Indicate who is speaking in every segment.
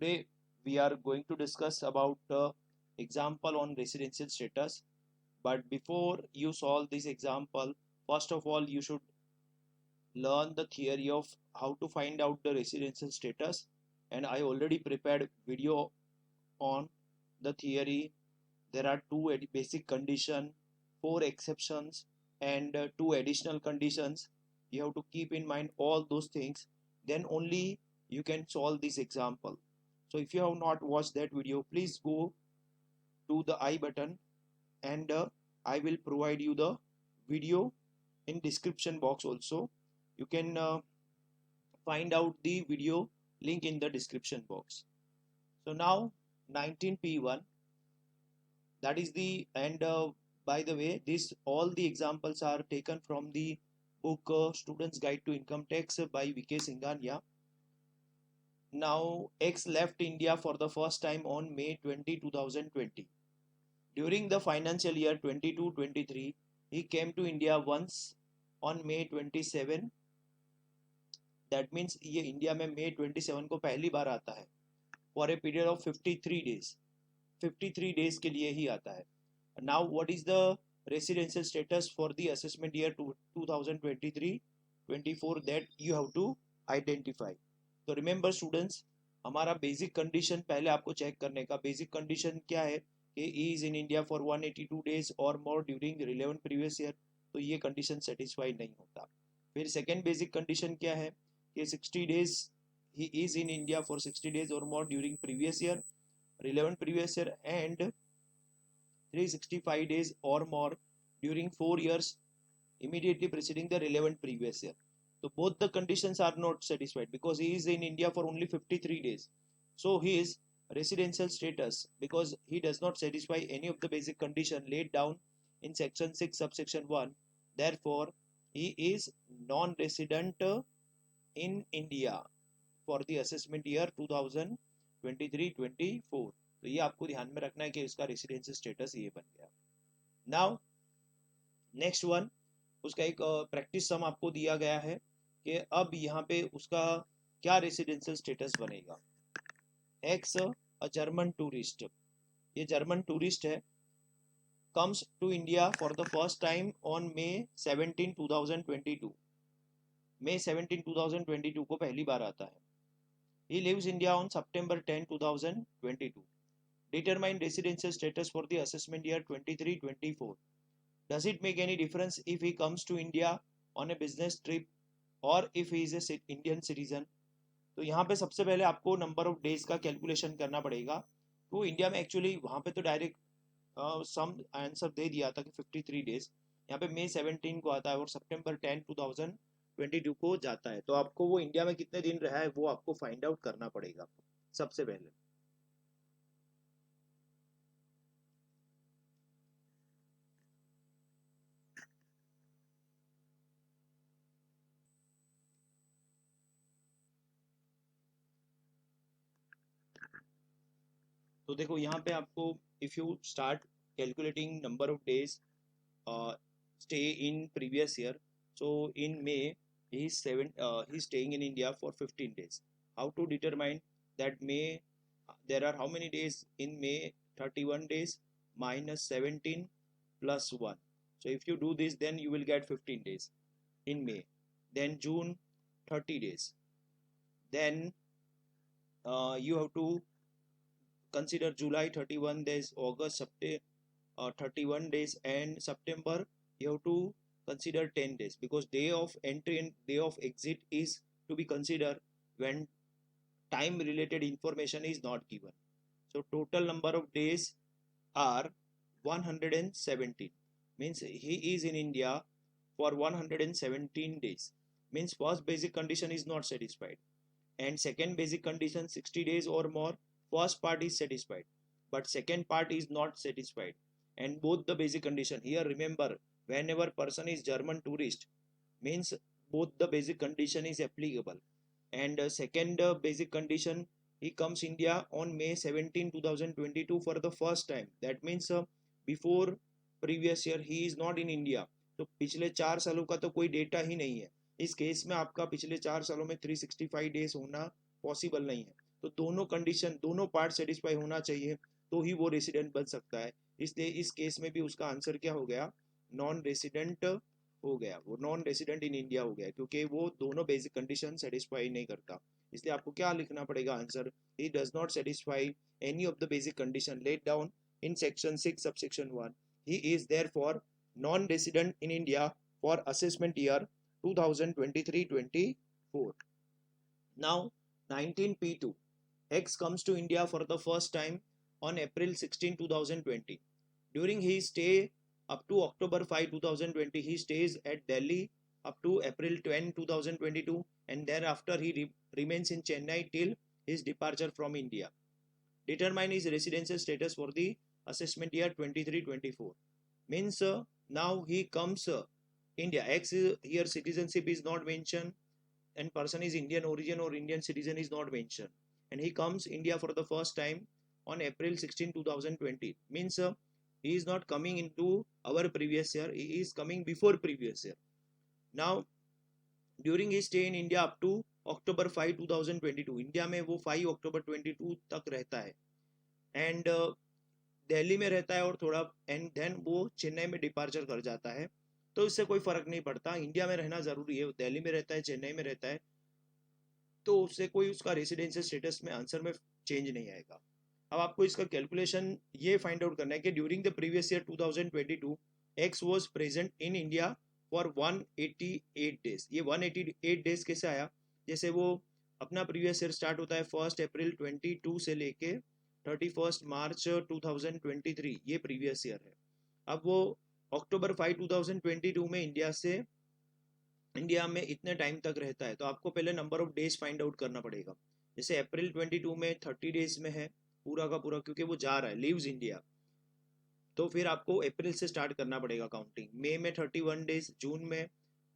Speaker 1: today we are going to discuss about example on residential status. But before you solve this example, first of all you should learn the theory of how to find out the residential status. And I already prepared video on the theory. There are two basic condition, four exceptions, and two additional conditions. You have to keep in mind all those things, then only you can solve this example. So if you have not watched that video, please go to the I button, and I will provide you the video in description box also. You can find out the video link in the description box. So now 19P1, that is the, and by the way, this all the examples are taken from the book Students Guide to Income Tax by VK Singhania. Now X left India for the first time on May 2020. During the financial year 22-23, he came to India once on May 27. That means ये India में May 27 को पहली बार आता है for a period of 53 days. 53 days के लिए ही आता है. Now what is the residential status for the assessment year 2023-24 that you have to identify. तो remember students, हमारा basic condition पहले आपको चेक करने का basic condition क्या है कि he is in India for 182 days or more during relevant previous year. तो ये condition satisfy नहीं होता. फिर second basic condition क्या है कि 60 days he is in India for 60 days or more during previous year, relevant previous year, and 365 days or more during 4 years immediately preceding the relevant previous year. So both the conditions are not satisfied because he is in India for only 53 days. So his residential status, because he does not satisfy any of the basic condition laid down in section 6 subsection 1, therefore he is non-resident in India for the assessment year 2023-24. तो ये आपको ध्यान में रखना है कि इसका residential status ये बन गया. नाउ नेक्स्ट वन, उसका एक प्रैक्टिस सम आपको दिया गया है कि अब यहाँ पे उसका क्या रेसिडेंशियल स्टेटस बनेगा. एक्स अ जर्मन टूरिस्ट, ये जर्मन टूरिस्ट है, comes to India for the first time on May 17, 2022. May 17, 2022 को पहली बार आता है. He leaves India on September 10, 2022. Determine residential status for the assessment year 23-24. Does it make any difference if he comes to India on a business trip or if he is a Indian citizen? तो यहाँ पे सबसे पहले आपको number of days का calculation करना पड़ेगा. तो इंडिया में एक्चुअली वहाँ पे तो डायरेक्ट सम आंसर दे दिया था कि 53 डेज. यहाँ पे May 17 को आता है और September 10, 2022 को जाता है. तो आपको वो इंडिया में कितने दिन रहा है वो आपको फाइंड आउट करना पड़ेगा सबसे पहले. तो देखो यहाँ पे आपको if you start calculating number of days stay in previous year, so in May he's staying in India for 15 days. How to determine that May, there are how many days in May? 31 days minus 17 plus 1. So if you do this, then you will get 15 days in May. Then June 30 days. Then you have to consider July 31 days, August 31 days, and September you have to consider 10 days because day of entry and day of exit is to be considered when time related information is not given. So total number of days are 117. Means he is in India for 117 days. Means first basic condition is not satisfied, and second basic condition 60 days or more, first part is satisfied but second part is not satisfied. And both the basic condition here, remember, whenever person is German tourist means both the basic condition is applicable. And second basic condition, he comes India on May 17, 2022 for the first time. That means before previous year he is not in India. तो पिछले 4 सालों का तो कोई data ही नहीं है. इस case में आपका पिछले 4 सालों में 365 डेज होना पॉसिबल नहीं है. तो दोनों कंडीशन, दोनों पार्ट सेटिस्फाई होना चाहिए तो ही वो रेसिडेंट बन सकता है। इसलिए इस केस में भी उसका आंसर क्या हो गया, नॉन रेसिडेंट हो गया, वो नॉन रेसिडेंट इन इंडिया हो गया, क्योंकि वो दोनों बेसिक कंडीशन सेटिस्फाई नहीं करता। इसलिए आपको क्या लिखना पड़ेगा answer, he does not satisfy any of the basic condition laid down in section 6 subsection 1. He is therefore non-resident in India for assessment year 2023-24. Now 19P2. X comes to India for the first time on April 16, 2020. During his stay up to October 5, 2020, he stays at Delhi up to April 10, 2022, and thereafter he remains in Chennai till his departure from India. Determine his residential status for the assessment year 23-24. Means now he comes India. X here citizenship is not mentioned, and person is Indian origin or Indian citizen is not mentioned, and he comes India for the first time on April 16, 2020. Means he is not coming into our previous year, he is coming before previous year. Now during his stay in India up to October 5, 2022, India में वो 5 अक्टूबर 22 तक रहता है, and Delhi में रहता है और थोड़ा, एंड देन वो चेन्नई में डिपार्चर कर जाता है। तो इससे कोई फर्क नहीं पड़ता, इंडिया में रहना जरूरी है, दिल्ली में रहता है, चेन्नई में रहता है, तो उससे कोई उसका रेसिडेंशियल स्टेटस में आंसर में चेंज नहीं आएगा। अब आपको इसका कैलकुलेशन ये फाइंड आउट करना है कि during the previous year 2022 x was present in India for 188 days. ये 188 डेज कैसे आया, जैसे वो अपना प्रीवियस ईयर स्टार्ट होता है 1 अप्रैल 22 से लेके 31 मार्च 2023, ये प्रीवियस ईयर है। अब वो अक्टूबर 5, 2022 में इंडिया में इतने टाइम तक रहता है, तो आपको पहले number of days find out करना पड़ेगा। जैसे अप्रैल 22 में 30 डेज में है पूरा का पूरा, क्योंकि वो जा रहा है, लीव्स इंडिया, तो फिर आपको अप्रैल से स्टार्ट करना पड़ेगा काउंटिंग। मई में 31 डेज, जून में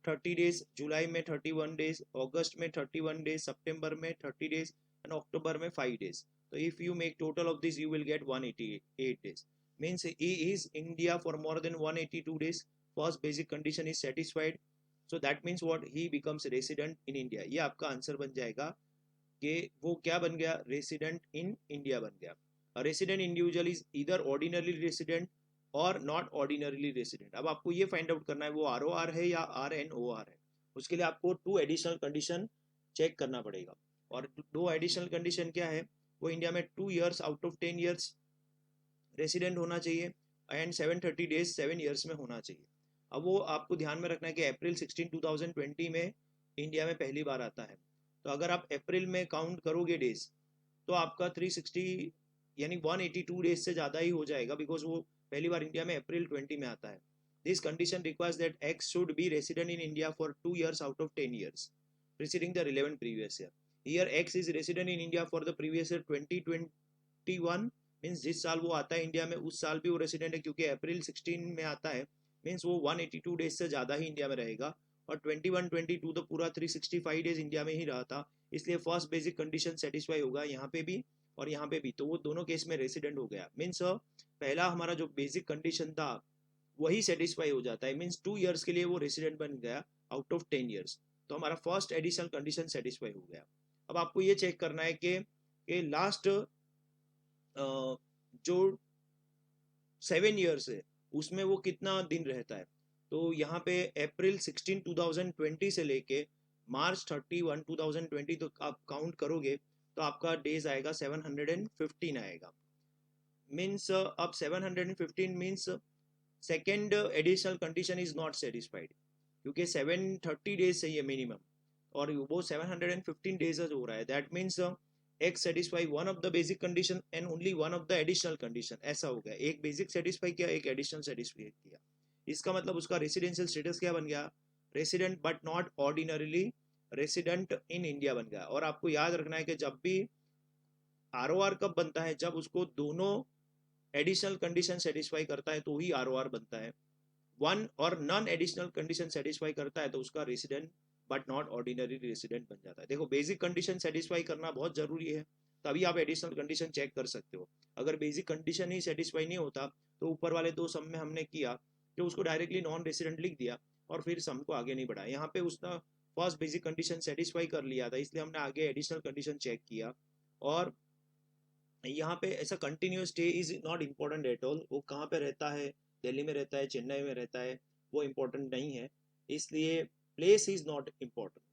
Speaker 1: 30 डेज, जुलाई में 31 डेज, अगस्त में 31 डेज, सितंबर में 30 डेज, एंड अक्टूबर में 5 days. So if you make total of this, you will get 188 days. Means he is India for more than 182 days. First basic condition is satisfied. So that means what? He becomes resident in India. ये आपका answer बन जाएगा कि वो क्या बन गया, resident in India बन गया। A resident individual is either ordinarily resident or not ordinarily resident. अब आपको ये फाइंड आउट करना है वो ROR है या RNOR है। उसके लिए आपको 2 एडिशनल कंडीशन चेक करना पड़ेगा, और 2 एडिशनल कंडीशन क्या है, वो इंडिया में 2 years out of 10 years resident होना चाहिए, एंड 730 डेज 7 years में होना चाहिए। अब वो आपको ध्यान में रखना है कि अप्रैल 16, 2020 में इंडिया में पहली बार आता है, तो अगर आप अप्रैल में काउंट करोगे डेज तो आपका 360 यानी 182 डेज से ज़्यादा ही हो जाएगा, बिकॉज वो पहली बार इंडिया में अप्रैल 20 में आता है। This condition requires that x should be resident in India for 2 years out of 10 years preceding the relevant previous year. Here X is resident in India for the previous year 2021, means जिस साल वो आता है India में उस साल भी वो रेसिडेंट है, क्योंकि अप्रैल 16 में आता है, मीन्स वो 182 डेज से ज़्यादा ही इंडिया में रहेगा, और 21-22 तो पूरा 365 डेज इंडिया में ही रहा था, इसलिए फर्स्ट बेसिक कंडीशन सेटिस्फाई होगा यहाँ पे भी और यहाँ पे भी, तो वो दोनों केस में रेसिडेंट हो गया। मीन्स पहला हमारा जो बेसिक कंडीशन था वही सेटिस्फाई हो जाता है, मीन्स 2 years के लिए वो रेसिडेंट बन गया आउट ऑफ 10 years, तो हमारा फर्स्ट एडिशनल कंडीशन सेटिस्फाई हो गया। अब आपको ये चेक करना है कि लास्ट जो 7 years है उसमें वो कितना दिन रहता है। तो यहाँ पे अप्रैल 16, 2020 से लेके मार्च 31, 2020 तो आप काउंट करोगे तो आपका डेज आएगा 715 आएगा। मीन्स अब 715 means second additional condition is not satisfied, क्योंकि 730 डेज चाहिए मिनिमम, और वो 715 डेज हो रहा है। That means x satisfy one of the basic condition and only one of the additional condition, ऐसा हो गया, एक बेसिक सेटिस्फाई किया, एक एडिशनल सेटिस्फाई किया। इसका मतलब उसका रेसिडेंशियल स्टेटस क्या बन गया, resident but not ordinarily resident in India बन गया। और आपको याद रखना है कि जब भी ROR कब बनता है, जब उसको दोनों एडिशनल कंडीशन सेटिस्फाई करता है तो ही ROR बनता है। वन और नॉन एडिशनल कंडीशन सेटिस्फाई करता है तो उसका resident but not ordinary resident बन जाता है। देखो बेसिक कंडीशन सेटिस्फाई करना बहुत जरूरी है, तभी आप एडिशनल कंडीशन चेक कर सकते हो। अगर बेसिक कंडीशन ही सेटिस्फाई नहीं होता तो ऊपर वाले 2 सम में हमने किया कि उसको डायरेक्टली नॉन रेसिडेंट लिख दिया और फिर सम को आगे नहीं बढ़ाया। यहाँ पे उसने फर्स्ट बेसिक कंडीशन सेटिस्फाई कर लिया था, इसलिए हमने आगे एडिशनल कंडीशन चेक किया और यहाँ पे ऐसा continuous stay is not important at all, वो कहाँ पे रहता है, दिल्ली में रहता है, चेन्नई में रहता है, वो इम्पोर्टेंट नहीं है, इसलिए place is not important.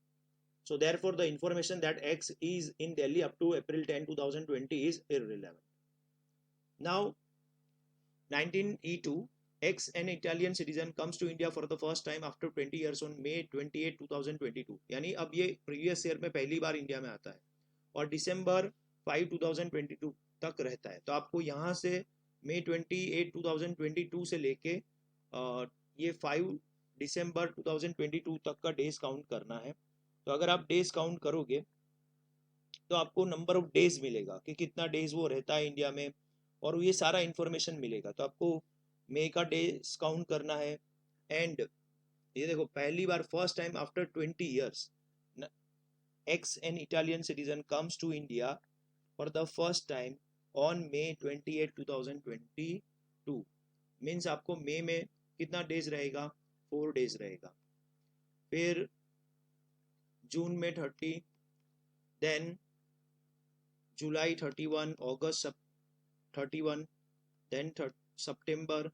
Speaker 1: So therefore the information that X is in Delhi up to April 10, 2020 is irrelevant. Now 19E2, X, an Italian citizen, comes to India for the first time after 20 years on May 28, 2022. यानी अब ये previous year में पहली बार India में आता है और दिसंबर 5, 2022 तक रहता है. तो आपको यहाँ से May 28, 2022 से लेके ये 5 दिसंबर 2022 तक का डेज काउंट करना है. तो अगर आप डेज काउंट करोगे तो आपको नंबर ऑफ डेज मिलेगा कि कितना डेज वो रहता है इंडिया में, और ये सारा इंफॉर्मेशन मिलेगा. तो आपको मे का डेज काउंट करना है. एंड ये देखो, पहली बार first time after 20 years ex an Italian citizen comes to India for the first time on May 28, 2022. Means आपको मे में कितना डेज रहेगा, 4 डेज रहेगा. फिर जून में 30, देन जुलाई 31, अगस्त 31, देन सितंबर,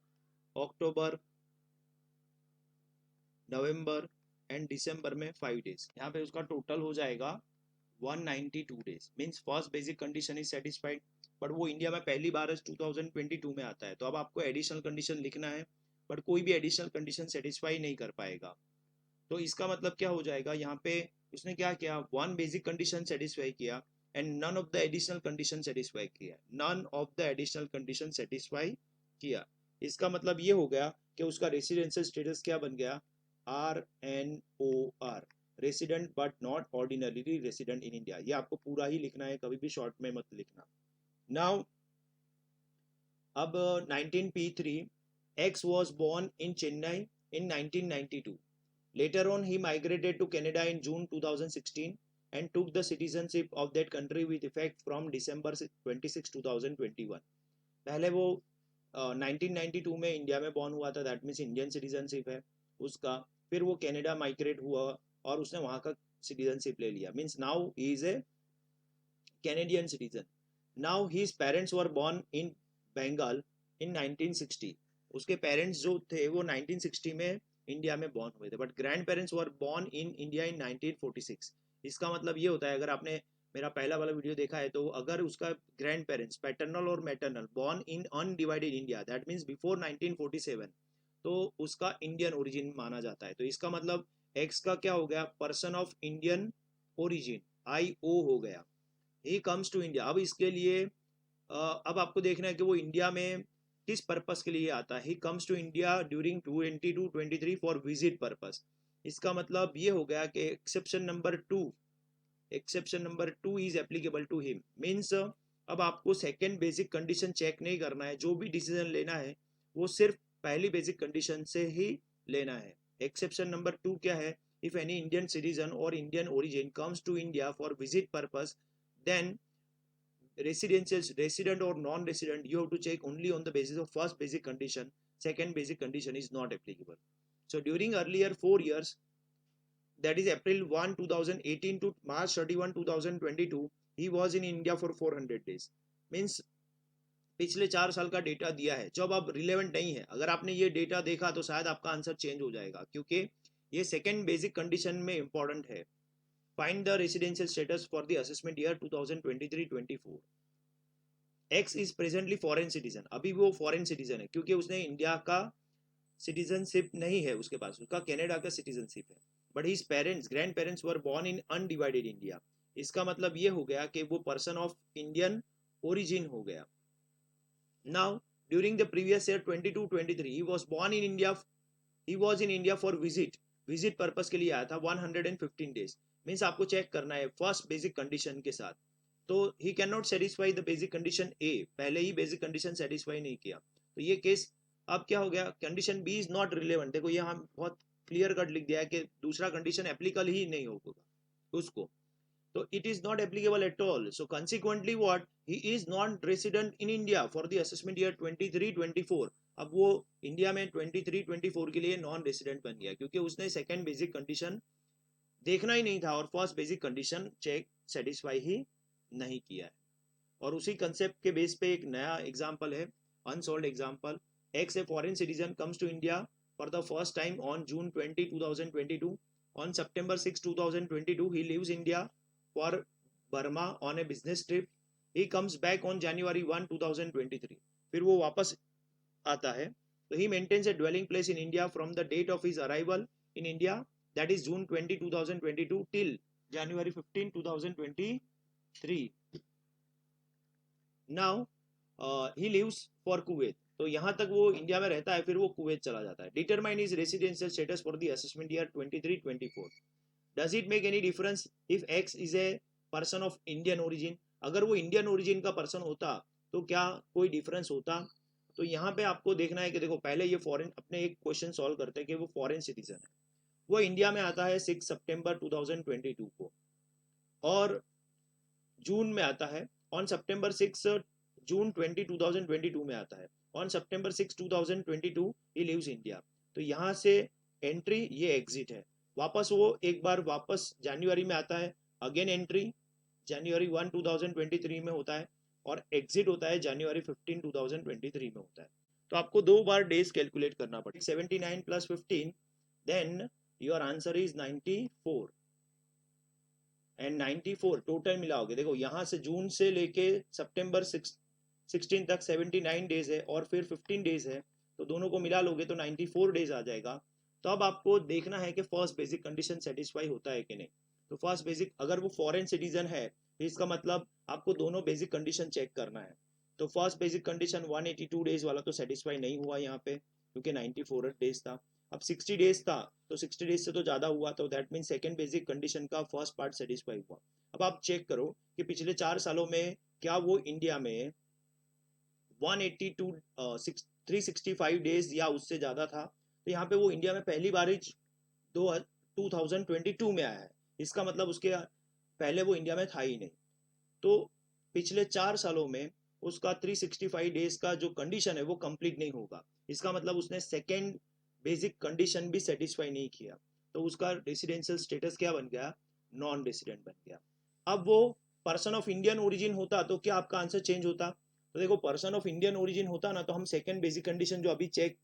Speaker 1: अक्टूबर, नवंबर एंड दिसंबर में 5 डेज. यहाँ पे उसका टोटल हो जाएगा 192 days. Means first basic condition is satisfied. But वो इंडिया में पहली बार 2022 में आता है, तो अब आपको एडिशनल कंडीशन लिखना है, बट कोई भी एडिशनल कंडीशन सेटिस्फाई नहीं कर पाएगा. तो इसका मतलब क्या हो जाएगा, यहाँ पे उसने क्या किया, वन बेसिक कंडीशन सेटिस्फाई किया and none of the additional condition satisfy किया, none of the additional condition satisfy किया. इसका मतलब ये हो गया कि उसका रेसिडेंशियल स्टेटस क्या बन गया, RNOR, resident but not ordinary resident in India. ये आपको पूरा ही लिखना है, कभी भी शॉर्ट में मत लिखना. नाउ अब 19P3, X was born in Chennai in 1992. Later on, he migrated to Canada in June 2016 and took the citizenship of that country with effect from December 26, 2021. पहले वो 1992 में इंडिया में बॉर्न हुआ था, दैट मीन्स इंडियन सिटीजनशिप है उसका. फिर वो कनाडा माइग्रेट हुआ और उसने वहाँ का सिटीजनशिप ले लिया. Means now he is a Canadian citizen. Now his parents were born in Bengal in 1960. उसके पेरेंट्स जो थे वो 1960 में इंडिया में बॉर्न हुए थे, but grand parents were born in India in 1946. इसका मतलब ये होता है, अगर आपने मेरा पहला वाला वीडियो देखा है, तो अगर उसका ग्रैंड पेरेंट्स पैटर्नल और maternal born in undivided India, that means before 1947, तो उसका इंडियन ओरिजिन माना जाता है. तो इसका मतलब एक्स का क्या हो गया, person of Indian origin, IO हो गया. He comes to India. अब इसके लिए अब आपको देखना है कि वो इंडिया में किस पर्पस के लिए आता है. He comes to India during 2022-23 for visit purpose. इसका मतलब ये हो गया कि exception number two is applicable to him. Means अब आपको सेकेंड बेसिक कंडीशन चेक नहीं करना है, जो भी डिसीजन लेना है वो सिर्फ पहली बेसिक कंडीशन से ही लेना है. एक्सेप्शन नंबर 2 क्या है, इफ एनी इंडियन सिटीजन और Indian origin comes to India for visit purpose, then resident or non-resident, you have to check only on the basis of first basic condition. Second basic condition is not applicable. So during earlier 4 years, that is April 1, 2018 to March 31, 2022, he was in India for 400 days. Means पिछले 4 साल का data दिया है, जो अब relevant नहीं है. अगर आपने ये डेटा देखा तो शायद आपका आंसर चेंज हो जाएगा, क्योंकि ये सेकेंड बेसिक कंडीशन में इंपॉर्टेंट है. Find the residential status for the assessment year 2023-24. X is presently foreign citizen. अभी वो फॉरेन सिटीजन है क्योंकि उसने इंडिया का सिटीजनशिप नहीं है उसके पास, उसका कनाडा का सिटीजनशिप है. But his parents, grand parents were born in undivided India. इसका मतलब ये हो गया कि वो पर्सन ऑफ इंडियन ओरिजिन हो गया. Now during the previous year 22-23 he was born in India. He was in India for visit purpose के लिए आया था 115 डेज. मीन्स आपको चेक करना है फर्स्ट बेसिक कंडीशन के साथ. तो he can not satisfy the basic condition A, पहले ही बेसिक कंडीशन सेटिस्फाई नहीं किया, तो ये केस अब क्या हो गया, condition B is not relevant. देखो यहाँ बहुत क्लियर कट लिख दिया है कि दूसरा कंडीशन एप्लीकेबल ही नहीं होगा उसको, तो it is not applicable at all. So consequently what, he is not resident in India for the assessment year 23-24. अब वो इंडिया में 23-24 के लिए नॉन रेसिडेंट बन गया क्योंकि उसने सेकेंड बेसिक कंडीशन देखना ही नहीं था और first basic condition check satisfy ही नहीं किया है. और उसी कंसेप्ट के बेस पे एक नया एग्जाम्पल है, unsolved example. X a foreign citizen comes to India for the first time on June 20, 2022. On September 6, 2022, he leaves India for Burma on a business trip. He comes back on January 1, 2023. फिर वो वापस आता है। तो he maintains a dwelling place in India from the date of his arrival in India, that is June 20, 2022 till January 15, 2023. Now he leaves for Kuwait. तो यहाँ तक वो इंडिया में रहता है, फिर वो कुवैत चला जाता है। Determine is residential status for the assessment year 23-24. Does it make any difference if x is a person of Indian origin? अगर वो इंडियन ओरिजिन का पर्सन होता तो क्या कोई डिफरेंस होता? तो यहाँ पे आपको देखना है कि देखो, पहले ये फॉरेन, अपने एक क्वेश्चन सॉल्व करते हैं कि वो फॉरेन सिटीजन है, वो इंडिया में आता है 6 सितंबर 2022 को, और जून में आता है, ऑन सितंबर 6 जून 20 2022 में आता है, on September 6 2022 he leaves India. तो यहाँ से एंट्री, ये एग्जिट है। वापस वो एक बार वापस जनवरी में आता है, अगेन एंट्री जनवरी 1 2023 में होता है, और एग्जिट होता है जनवरी 15 2023 में होता है। तो आपको 2 बार डेज कैलकुलेट करना पड़ेगा। 79 + 15, then your answer is 94, and 94 total मिलाओगे, देखो यहाँ से जून से लेके सितंबर 16 तक 79 डेज है, और फिर 15 डेज है, तो दोनों को मिला लोगे तो 94 डेज आ जाएगा। तो अब आपको देखना है कि फर्स्ट बेसिक कंडीशन सेटिस्फाई होता है कि नहीं। तो फर्स्ट बेसिक, अगर वो फॉरेन सिटीजन है तो इसका मतलब आपको दोनों बेसिक कंडीशन चेक करना है। तो फर्स्ट बेसिक कंडीशन 182 डेज वाला तो सेटिस्फाई नहीं हुआ यहाँ पे, क्योंकि 94 डेज था। अब 60 डेज था, तो 60 डेज से तो ज़्यादा हुआ, तो that mean second basic condition का फर्स्ट पार्ट सेटिस्फाई हुआ। अब आप चेक करो कि पिछले 4 सालों में क्या वो इंडिया में 182 365 डेज या उससे ज़्यादा था। तो यहाँ पे वो इंडिया में पहली बार ही 2022 में आया है, इसका मतलब उसके पहले वो इंडिया में था ही नहीं। तो पिछले 4 सालों में उसका 365 डेज का जो कंडीशन है वो कंप्लीट नहीं होगा, इसका मतलब उसने सेकेंड बेसिक कंडीशन भी सेटिस्फाई नहीं किया, तो उसका रेसिडेंशियल स्टेटस क्या बन गया? नॉन रेसिडेंट बन गया। अब वो पर्सन ऑफ इंडियन ओरिजिन होता तो क्या आपका आंसर चेंज होता? तो देखो, पर्सन ऑफ इंडियन ओरिजिन होता ना, तो हम सेकेंड बेसिक कंडीशन जो अभी चेक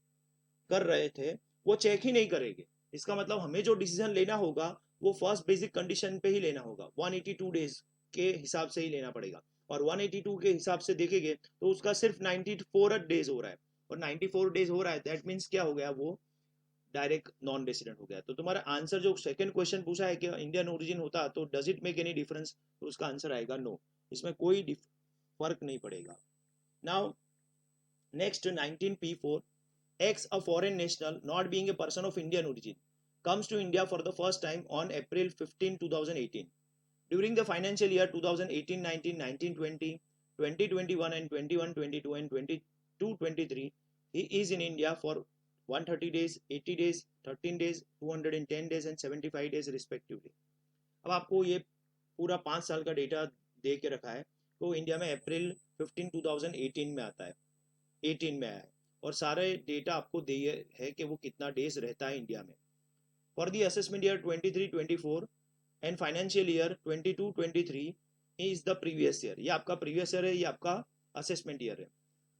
Speaker 1: कर रहे थे वो चेक ही नहीं करेंगे। इसका मतलब हमें जो डिसीजन लेना होगा वो फर्स्ट बेसिक कंडीशन पे ही लेना होगा, 182 डेज के हिसाब से ही लेना पड़ेगा। और 182 के हिसाब से देखेंगे तो उसका सिर्फ 94 डेज हो रहा है, और 94 डेज हो रहा है, दैट मीन्स क्या हो गया? वो डायरेक्ट नॉन रेसिडेंट हो गया। तो तुम्हारा आंसर जो सेकंड क्वेश्चन पूछा है कि इंडियन ओरिजिन होता तो does it make any difference, तो उसका आंसर आएगा नो, इसमें कोई फर्क नहीं पड़ेगा। Now next 19P4, X, a foreign national not being a person of Indian origin, comes to India for the first time on April 15, 2018. During the financial year 2018-19, 19-20, 2021 and 21-22 and 22-23, he is in India for 130 days, 80 days, 13 days, 210 days and 75 days respectively. अब आपको ये पूरा 5 साल का data दे के रखा है। तो इंडिया में अप्रैल 15, 2018 में आता है, 18 में आया है, और सारे डेटा आपको दिए है कि वो कितना डेज रहता है इंडिया में। For the assessment year 23-24 and financial year 22-23 is the previous year. ये आपका प्रीवियस ईयर है, ये आपका असेसमेंट ईयर है।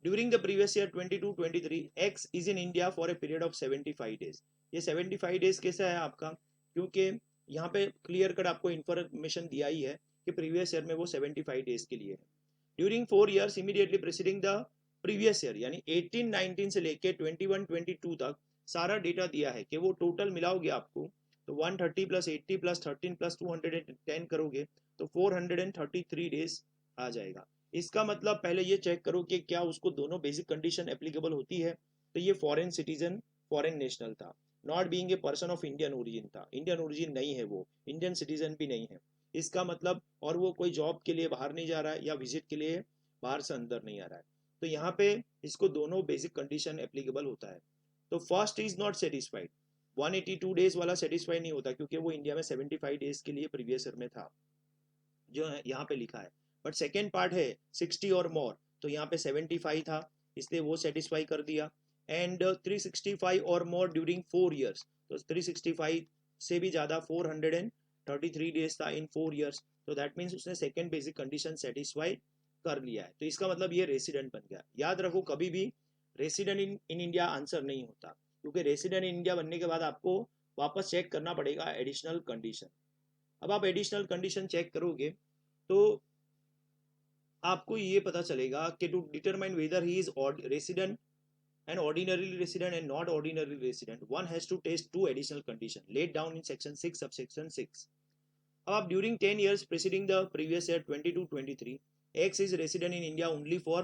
Speaker 1: During the previous year 22-23 x is in India for a period of 75 days. ये 75 डेज कैसा है आपका? क्योंकि यहाँ पे क्लियर कट आपको इन्फॉर्मेशन दिया ही है कि प्रीवियस ईयर में वो 75 डेज के लिए है। During 4 years immediately preceding the previous year, यानी 18-19 से लेके 21-22 तक सारा डेटा दिया है कि वो टोटल मिलाओगे आपको तो 130 + 80 + 13 + 210 करोगे तो 433 डेज आ जाएगा। इसका मतलब पहले ये चेक करो कि क्या उसको दोनों बेसिक कंडीशन एप्लीकेबल होती है। तो ये फॉरेन सिटीजन, फॉरेन नेशनल था, not being a person of Indian origin था, इंडियन ओरिजिन नहीं है, वो इंडियन सिटीजन भी नहीं है। इसका मतलब, और वो कोई जॉब के लिए बाहर नहीं जा रहा है या विजिट के लिए बाहर से अंदर नहीं आ रहा है, तो यहाँ पे इसको दोनों बेसिक कंडीशन एप्लीकेबल होता है। तो first is not satisfied, 182 days वाला सेटिस्फाई नहीं होता क्योंकि वो इंडिया में 75 डेज के लिए प्रीवियस ईयर में था, जो यहाँ पे लिखा है। बट सेकेंड पार्ट है 60 और मोर, तो यहाँ पे 75 था, इसलिए वो सेटिस्फाई कर दिया। एंड 365 और मोर ड्यूरिंग 4 ईयर्स, तो 365 से भी ज़्यादा 433 डेज था इन 4 ईयर्स, तो दैट मीन्स उसने सेकेंड बेसिक कंडीशन सेटिस्फाई कर लिया है, तो इसका मतलब ये रेसिडेंट बन गया। याद रखो कभी भी रेसिडेंट इन इंडिया आंसर नहीं होता, क्योंकि रेसिडेंट इन इंडिया बनने के बाद आपको वापस चेक करना पड़ेगा एडिशनल कंडीशन। अब आप एडिशनल कंडीशन चेक करोगे तो आपको ये पता चलेगा कि to determine whether he is resident and ordinary resident and not ordinary resident, one has to test two additional conditions laid down in section 6 subsection 6. अब during 10 years preceding the previous year 22-23, X is resident in India only for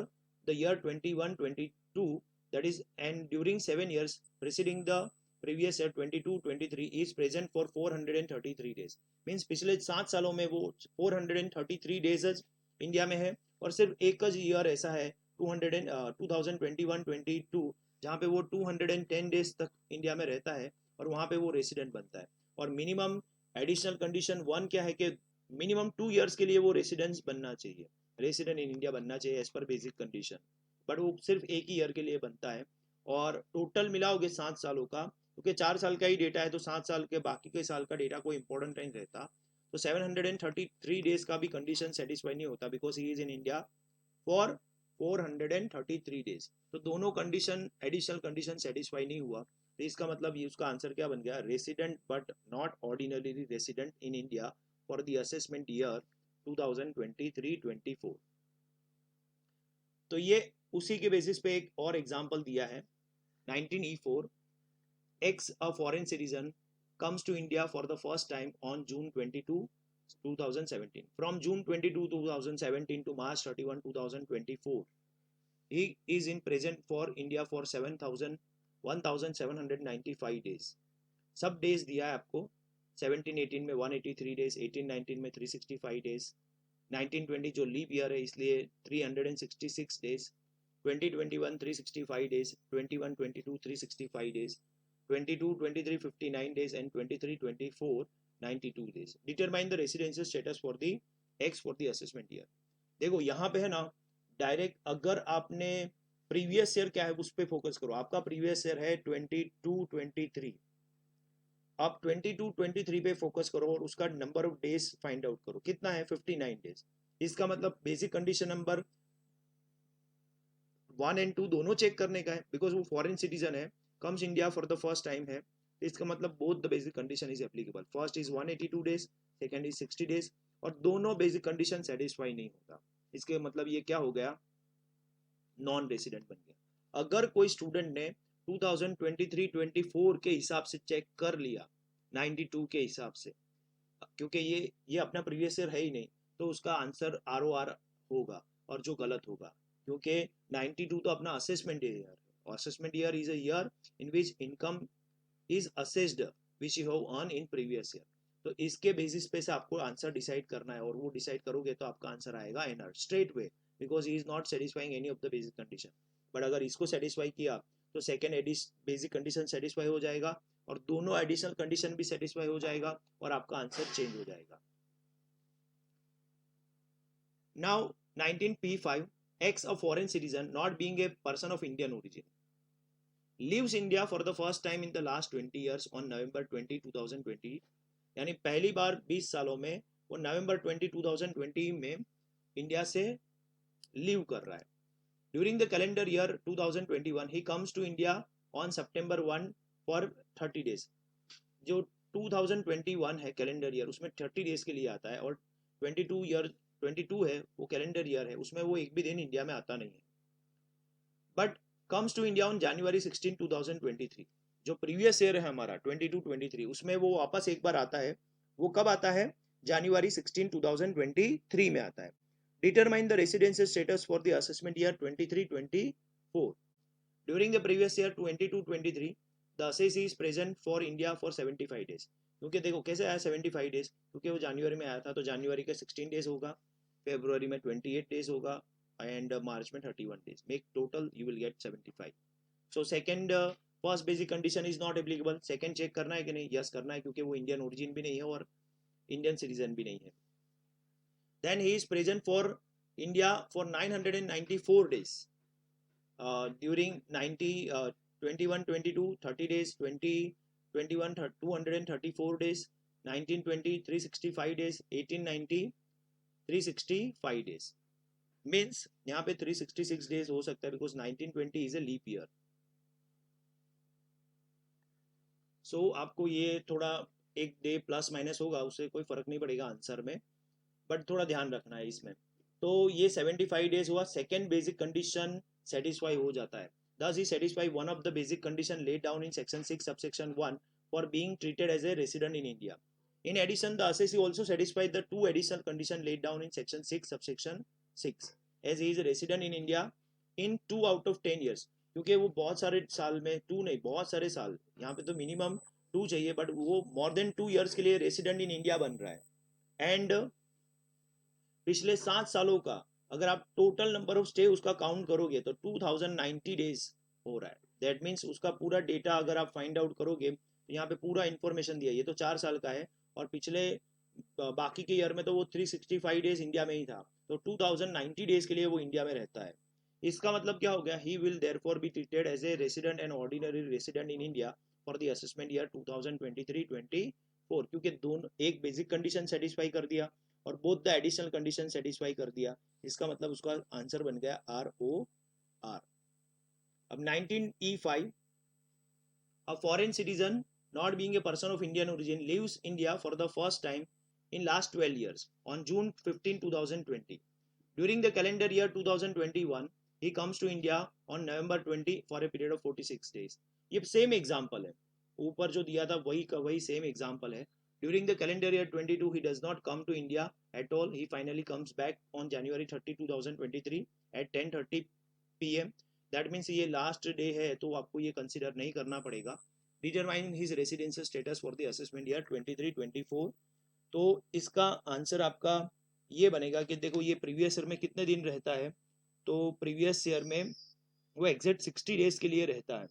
Speaker 1: the year 21-22, that is, and during 7 years preceding the previous year 22-23 is present for 433 days. Means पिछले 7 सालों में वो 433 days India में है, और सिर्फ एक year ऐसा है 2021-22 जहाँ पे वो 210 डेज तक इंडिया में रहता है और वहाँ पे वो रेसिडेंट बनता है। और मिनिमम एडिशनल कंडीशन 1 क्या है कि मिनिमम 2 इयर्स के लिए वो रेसिडेंस बनना चाहिए, रेसिडेंट इन इंडिया बनना चाहिए as per basic condition, but वो सिर्फ एक ही ईयर के लिए बनता है। और टोटल मिलाओगे 7 सालों का, क्योंकि 4 साल का ही डेटा है तो 7 साल के बाकी के साल का डेटा कोई इंपॉर्टेंट नहीं रहता, तो 733 डेज का भी कंडीशन सेटिस्फाई नहीं होता because he is in India for 433 days. तो दोनों कंडीशन एडिशनल कंडीशन सेटिस्फाई नहीं हुआ, तो इसका मतलब ये उसका आंसर क्या बन गया, resident but not ordinary resident in India for the assessment year 2023-24। तो ये उसी के बेसिस पे एक और एग्जांपल दिया है 19E4, X a foreign citizen comes to India for the first time on June 22, 2017. From June 22, 2017 to March 31, 2024, he is in present for India for 1795 days. सब डेज दिया है आपको, 17-18 में 183 डेज, 18-19 में 365 डेज, 19-20 जो लीप ईयर है इसलिए 366 days, 20-21 365 days, 21-22 365 days, 22-23 59 days and 23-24 92 days. Determine the residential status for the X for the assessment year. देखो यहाँ पे है ना डायरेक्ट, अगर आपने प्रीवियस ईयर क्या है उस पर फोकस करो। आपका प्रीवियस ईयर है 22-23, आप 22-23 पे फोकस करो और उसका number of days find out करो, कितना है 59 डेज। इसका मतलब बेसिक कंडीशन नंबर 1 and 2 दोनों चेक करने का है, बिकॉज वो फॉरेन सिटीजन है, comes India for the first time है, तो इसका मतलब both the basic condition is applicable. First is 182 days, second is 60 days, और दोनों बेसिक कंडीशन सेटिस्फाई नहीं होता, इसके मतलब ये क्या हो गया, नॉन रेसिडेंट बन गया। अगर कोई स्टूडेंट ने 2023-24 के हिसाब से चेक कर लिया 92 के हिसाब से, क्योंकि ये अपना प्रीवियस ईयर है ही नहीं, तो उसका आंसर ROR होगा और जो गलत होगा, क्योंकि 92 तो अपना असेसमेंट ईयर है, और assessment year is a year in which income is assessed which you have earn in previous year. तो इसके बेसिस पे से आपको आंसर डिसाइड करना है, और वो डिसाइड करोगे तो आपका आंसर आएगा NR straight way, because he is not satisfying any of the basic condition. But अगर इसको सेटिस्फाई किया तो सेकेंड बेसिक कंडीशन सेटिस्फाई हो जाएगा और दोनों एडिशनल कंडीशन भी सेटिस्फाई हो जाएगा और आपका आंसर चेंज हो जाएगा। Now 19P5, X a foreign citizen not being a person of Indian origin leaves India for the first time in the last 20 years on November 20, 2020, यानी पहली बार 20 सालों में वो नवंबर 20, 2020 में इंडिया से लीव कर रहा है। During the calendar year 2021 he comes to India on September 1 for 30 days. जो 2021 है कैलेंडर ईयर उसमें 30 डेज के लिए आता है, और 22 है वो कैलेंडर ईयर है उसमें वो एक भी दिन इंडिया में आता नहीं है। But comes to India on January 16, 2023, जो प्रीवियस ईयर है हमारा 22-23 उसमें वो वापस एक बार आता है। वो कब आता है, January 16, 2023 में आता है। Determine the residential status for the assessment year 23-24। During the previous year 22-23 the assessee is present for India for 75 days. क्योंकि देखो कैसे आया 75 डेज, क्योंकि वो जनवरी में आया था तो जनवरी के 16 डेज होगा, फरवरी में 28 डेज होगा and March में 31 days, make total you will get 75. So second first basic condition is not applicable, second check करना है कि नहीं, yes करना है क्योंकि वो इंडियन ओरिजिन भी नहीं है और इंडियन सिटीजन भी नहीं है। Then he is present for India for 994 days during 21-22 30 days, 20-21 234 days, 19-20 365 days, 18-19 365 days. Means यहाँ पे 366 डेज हो सकता है because 1920 is a leap year. So आपको ये थोड़ा एक डे प्लस माइनस होगा, उससे कोई फर्क नहीं पड़ेगा आंसर में, बट थोड़ा ध्यान रखना है इसमें. तो ये 75 डेज हुआ. सेकेंड बेसिक कंडीशन सेटिस्फाई हो जाता है. Thus he satisfy one of the basic condition laid down in section 6 subsection 1 for being treated as a resident in India. In addition, the assessee also satisfied the two additional condition laid down in section 6 subsection 6 as he is a resident in India in 2 out of 10 years. क्योंकि वो बहुत सारे साल में, 2 नहीं बहुत सारे साल, यहाँ पे तो मिनिमम 2 चाहिए, बट वो मोर देन 2 years के लिए रेसिडेंट इन इंडिया बन रहा है. एंड पिछले 7 सालों का अगर आप टोटल नंबर ऑफ स्टे उसका काउंट करोगे तो 2090 डेज हो रहा है. दैट मीन्स उसका पूरा डेटा अगर आप फाइंड आउट करोगे तो यहाँ पे पूरा इंफॉर्मेशन दिया. ये तो 4 साल का है और पिछले बाकी के ईयर में तो वो 365 डेज इंडिया में ही था. तो 2090 डेज के लिए वो इंडिया में रहता है. इसका मतलब क्या हो गया? He will therefore be treated as a resident and ordinary resident in India for the assessment year 2023-24. क्योंकि दोनों एक बेसिक कंडीशन सेटिस्फाई कर दिया और both the additional condition satisfy कर दिया. इसका मतलब उसका आंसर बन गया ROR. अब 19E5, a foreign citizen not being a person of Indian origin leaves India for the first time in last 12 years on June 15, 2020. During the calendar year 2021, he comes to India on November 20 for a period of 46 days. ये same example है, ऊपर जो दिया था वही same example है. During the calendar year 22, he does not come to India at all. He finally comes back on January 30, 2023 at 10:30 PM. That means ये last day है तो आपको ये कंसिडर नहीं करना पड़ेगा. Determine his residential status for the assessment year 23-24. तो इसका आंसर आपका ये बनेगा कि देखो ये प्रीवियस ईयर में कितने दिन रहता है. तो प्रीवियस ईयर में वो एग्जैक्ट 60 डेज के लिए रहता है.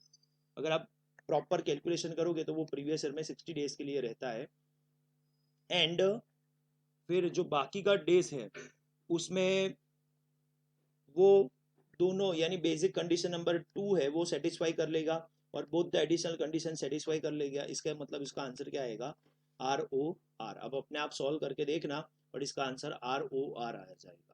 Speaker 1: अगर आप प्रॉपर कैलकुलेशन करोगे तो वो प्रीवियस ईयर में 60 डेज के लिए रहता है. एंड फिर जो बाकी का डेज है उसमें वो दोनों यानी बेसिक कंडीशन नंबर 2 है वो सेटिस्फाई कर लेगा और both the additional condition satisfy कर लेगा. इसका मतलब इसका आंसर क्या आएगा? ROR. अब अपने आप सॉल्व करके देखना, और इसका आंसर ROR आ जाएगा.